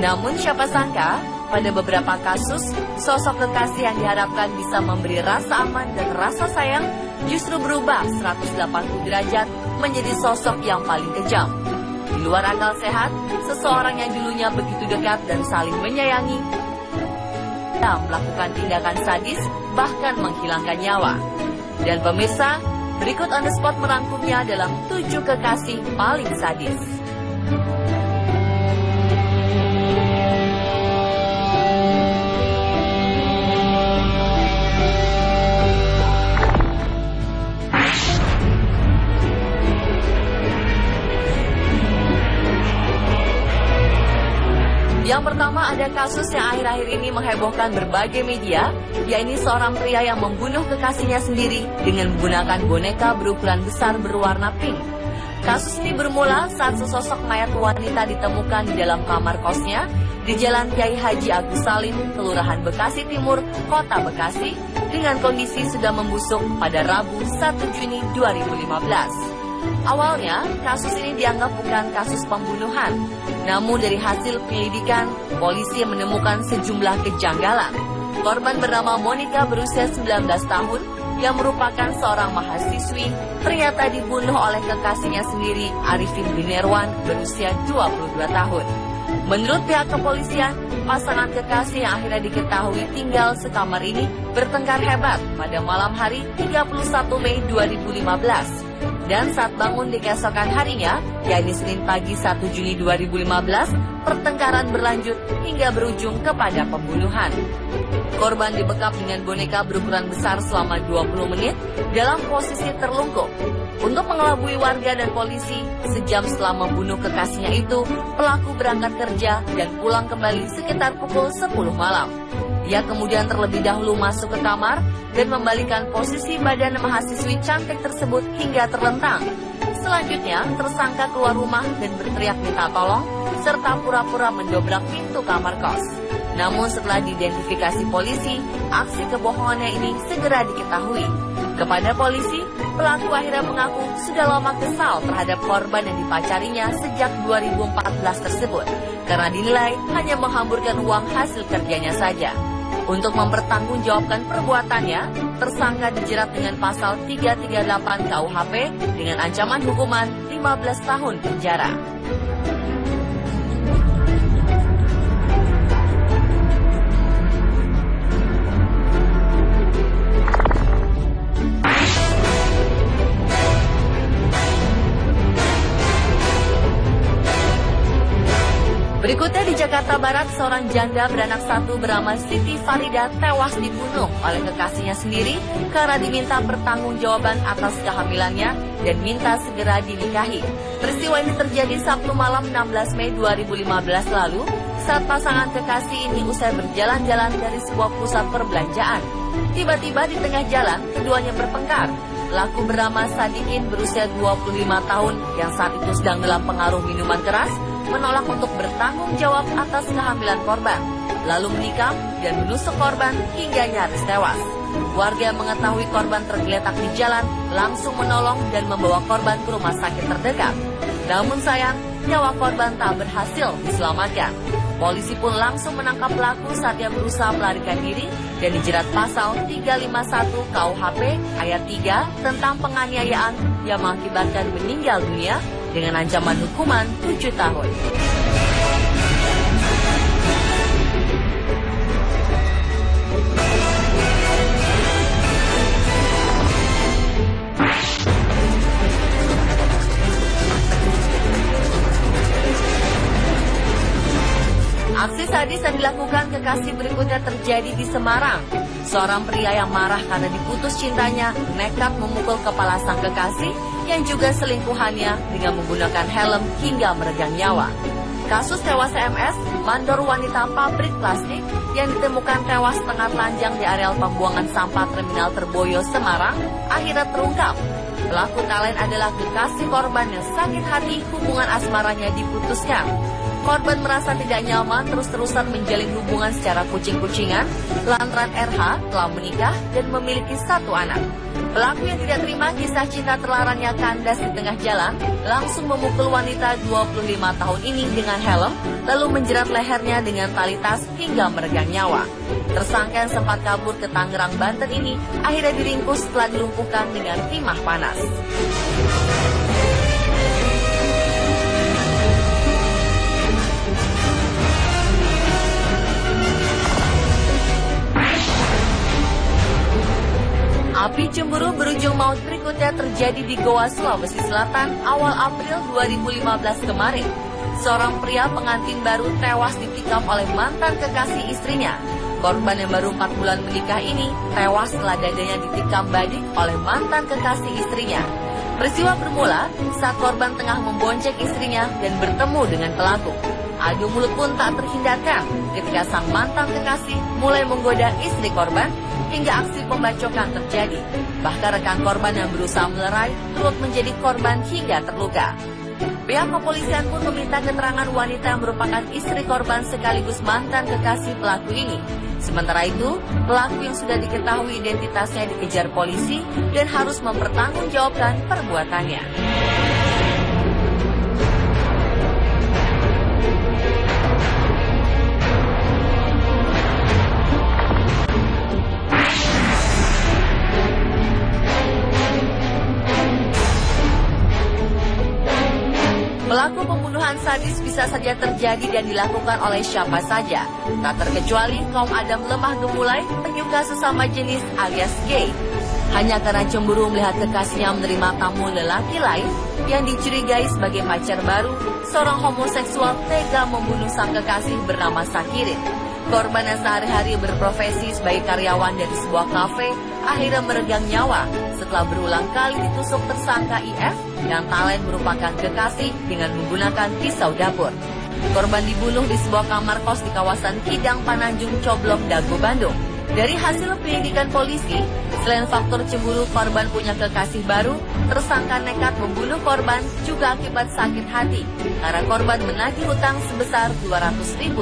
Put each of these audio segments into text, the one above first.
Namun siapa sangka, pada beberapa kasus, sosok kekasih yang diharapkan bisa memberi rasa aman dan rasa sayang justru berubah 180 derajat menjadi sosok yang paling kejam. Di luar akal sehat, seseorang yang dulunya begitu dekat dan saling menyayangi melakukan tindakan sadis, bahkan menghilangkan nyawa. Dan pemirsa, berikut on the spot merangkumnya dalam 7 kekasih paling sadis. Yang pertama ada kasus yang akhir-akhir ini menghebohkan berbagai media, yaitu seorang pria yang membunuh kekasihnya sendiri dengan menggunakan boneka berukuran besar berwarna pink. Kasus ini bermula saat sesosok mayat wanita ditemukan di dalam kamar kosnya di Jalan Kiai Haji Agus Salim, Kelurahan Bekasi Timur, Kota Bekasi, dengan kondisi sudah membusuk pada Rabu 1 Juni 2015. Awalnya, kasus ini dianggap bukan kasus pembunuhan. Namun dari hasil penyelidikan, polisi menemukan sejumlah kejanggalan. Korban bernama Monica berusia 19 tahun yang merupakan seorang mahasiswi ternyata dibunuh oleh kekasihnya sendiri, Arifin Binerwan, berusia 22 tahun. Menurut pihak kepolisian, pasangan kekasih yang akhirnya diketahui tinggal sekamar ini bertengkar hebat pada malam hari 31 Mei 2015. Dan saat bangun di keesokan harinya, yakni Senin pagi 1 Juni 2015, pertengkaran berlanjut hingga berujung kepada pembunuhan. Korban dibekap dengan boneka berukuran besar selama 20 menit dalam posisi terlungkup. Untuk mengelabui warga dan polisi, sejam setelah membunuh kekasihnya itu, pelaku berangkat kerja dan pulang kembali sekitar pukul 10 malam. Ia kemudian terlebih dahulu masuk ke kamar dan membalikan posisi badan mahasiswi cantik tersebut hingga terlentang. Selanjutnya, tersangka keluar rumah dan berteriak minta tolong, serta pura-pura mendobrak pintu kamar kos. Namun setelah diidentifikasi polisi, aksi kebohongannya ini segera diketahui. Kepada polisi, pelaku akhirnya mengaku sudah lama kesal terhadap korban yang dipacarinya sejak 2014 tersebut, karena dinilai hanya menghamburkan uang hasil kerjanya saja. Untuk mempertanggungjawabkan perbuatannya, tersangka dijerat dengan pasal 338 KUHP dengan ancaman hukuman 15 tahun penjara. Berikutnya di Jakarta Barat, seorang janda beranak satu bernama Siti Farida tewas dibunuh oleh kekasihnya sendiri karena diminta pertanggungjawaban atas kehamilannya dan minta segera dinikahi. Peristiwa ini terjadi Sabtu malam 16 Mei 2015 lalu saat pasangan kekasih ini usai berjalan-jalan dari sebuah pusat perbelanjaan. Tiba-tiba di tengah jalan, keduanya bertengkar. Pelaku bernama Sadikin berusia 25 tahun yang saat itu sedang dalam pengaruh minuman keras menolak untuk bertanggung jawab atas kehamilan korban, lalu menikam dan menusuk korban hingga nyaris tewas. Warga yang mengetahui korban tergeletak di jalan langsung menolong dan membawa korban ke rumah sakit terdekat. Namun sayang, nyawa korban tak berhasil diselamatkan. Polisi pun langsung menangkap pelaku saat ia berusaha melarikan diri dan dijerat pasal 351 KUHP ayat 3 tentang penganiayaan yang mengakibatkan meninggal dunia dengan ancaman hukuman 7 tahun. Aksi sadis yang dilakukan kekasih berikutnya terjadi di Semarang. Seorang pria yang marah karena diputus cintanya nekat memukul kepala sang kekasih yang juga selingkuhannya dengan menggunakan helm hingga meregang nyawa. Kasus tewas MS, mandor wanita pabrik plastik yang ditemukan tewas tengah telanjang di areal pembuangan sampah Terminal Terboyo, Semarang, akhirnya terungkap. Pelaku tak lain adalah kekasih korban yang sakit hati hubungan asmaranya diputuskan. Korban merasa tidak nyaman terus-terusan menjalin hubungan secara kucing-kucingan lantaran RH telah menikah dan memiliki 1 anak. Pelaku yang tidak terima kisah cinta terlarangnya kandas di tengah jalan, langsung memukul wanita 25 tahun ini dengan helm, lalu menjerat lehernya dengan tali tas hingga meregang nyawa. Tersangka yang sempat kabur ke Tangerang, Banten ini akhirnya diringkus setelah dilumpuhkan dengan timah panas. Api cemburu berujung maut berikutnya terjadi di Goa, Sulawesi Selatan awal April 2015 kemarin. Seorang pria pengantin baru tewas ditikam oleh mantan kekasih istrinya. Korban yang baru 4 bulan menikah ini tewas setelah dadanya ditikam badik oleh mantan kekasih istrinya. Peristiwa bermula saat korban tengah membonceng istrinya dan bertemu dengan pelaku. Adu mulut pun tak terhindarkan ketika sang mantan kekasih mulai menggoda istri korban hingga aksi pembacokan terjadi. Bahkan rekan korban yang berusaha melerai turut menjadi korban hingga terluka. Pihak kepolisian pun meminta keterangan wanita yang merupakan istri korban sekaligus mantan kekasih pelaku ini. Sementara itu, pelaku yang sudah diketahui identitasnya dikejar polisi dan harus mempertanggungjawabkan perbuatannya. Pelaku pembunuhan sadis bisa saja terjadi dan dilakukan oleh siapa saja, tak terkecuali kaum adam lemah gemulai penyuka sesama jenis alias gay. Hanya karena cemburu melihat kekasihnya menerima tamu lelaki lain yang dicurigai sebagai pacar baru, seorang homoseksual tega membunuh sang kekasih bernama Sakirin. Korban yang sehari-hari berprofesi sebagai karyawan dari sebuah kafe akhirnya meregang nyawa setelah berulang kali ditusuk tersangka IF yang talen merupakan kekasih dengan menggunakan pisau dapur. Korban dibunuh di sebuah kamar kos di kawasan Kidang Pananjung Coblok, Dago, Bandung. Dari hasil penyelidikan polisi, selain faktor cemburu korban punya kekasih baru, tersangka nekat membunuh korban juga akibat sakit hati karena korban menagih hutang sebesar Rp200.000.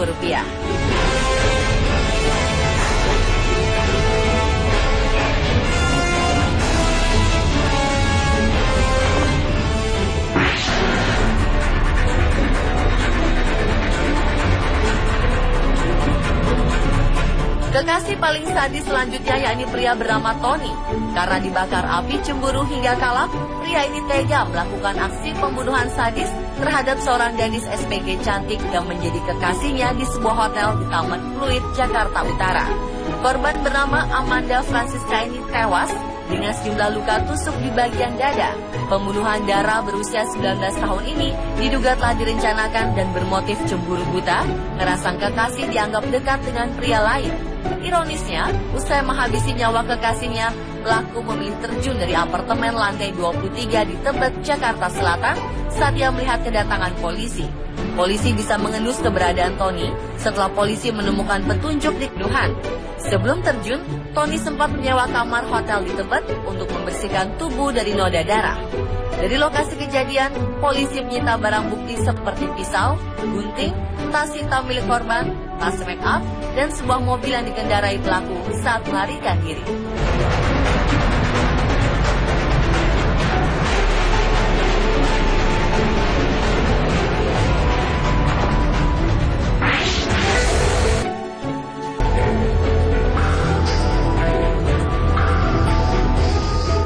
Kekasih paling sadis selanjutnya yakni pria bernama Tony. Karena dibakar api cemburu hingga kalap, pria ini tega melakukan aksi pembunuhan sadis terhadap seorang gadis SPG cantik yang menjadi kekasihnya di sebuah hotel di Taman Fluid, Jakarta Utara. Korban bernama Amanda Francisca ini tewas dengan sejumlah luka tusuk di bagian dada. Pembunuhan Dara berusia 19 tahun ini diduga telah direncanakan dan bermotif cemburu buta karena sang kekasih dianggap dekat dengan pria lain. Ironisnya, usai menghabisi nyawa kekasihnya, pelaku memilih terjun dari apartemen lantai 23 di Tebet, Jakarta Selatan saat ia melihat kedatangan polisi. Polisi bisa mengendus keberadaan Tony setelah polisi menemukan petunjuk di keduhan. Sebelum terjun, Tony sempat menyewa kamar hotel di Tebet untuk membersihkan tubuh dari noda darah. Dari lokasi kejadian, polisi menyita barang bukti seperti pisau, gunting, tas hitam milik korban, tas make up, dan sebuah mobil yang dikendarai pelaku saat melarikan diri.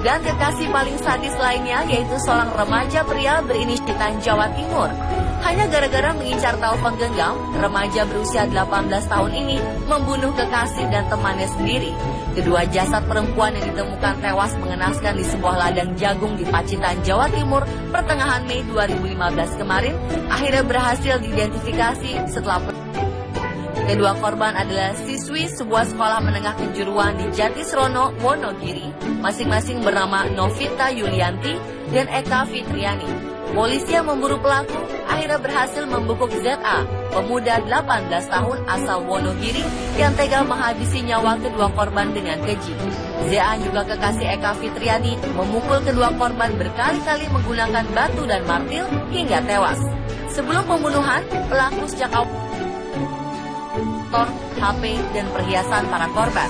Dan kekasih paling sadis lainnya yaitu seorang remaja pria berinisiatif Jawa Timur. Hanya gara-gara mengincar telepon genggam, remaja berusia 18 tahun ini membunuh kekasih dan temannya sendiri. Kedua jasad perempuan yang ditemukan tewas mengenaskan di sebuah ladang jagung di Pacitan, Jawa Timur pertengahan Mei 2015 kemarin akhirnya berhasil diidentifikasi setelah kedua korban adalah siswi sebuah sekolah menengah kejuruan di Jatisrono, Wonogiri, masing-masing bernama Novita Yulianti dan Eka Fitriani. Polisi yang memburu pelaku akhirnya berhasil membekuk ZA, pemuda 18 tahun asal Wonogiri yang tega menghabisi nyawa kedua korban dengan keji. ZA juga kekasih Eka Fitriani memukul kedua korban berkali-kali menggunakan batu dan martil hingga tewas. Sebelum pembunuhan, pelaku sejak awal HP dan perhiasan para korban.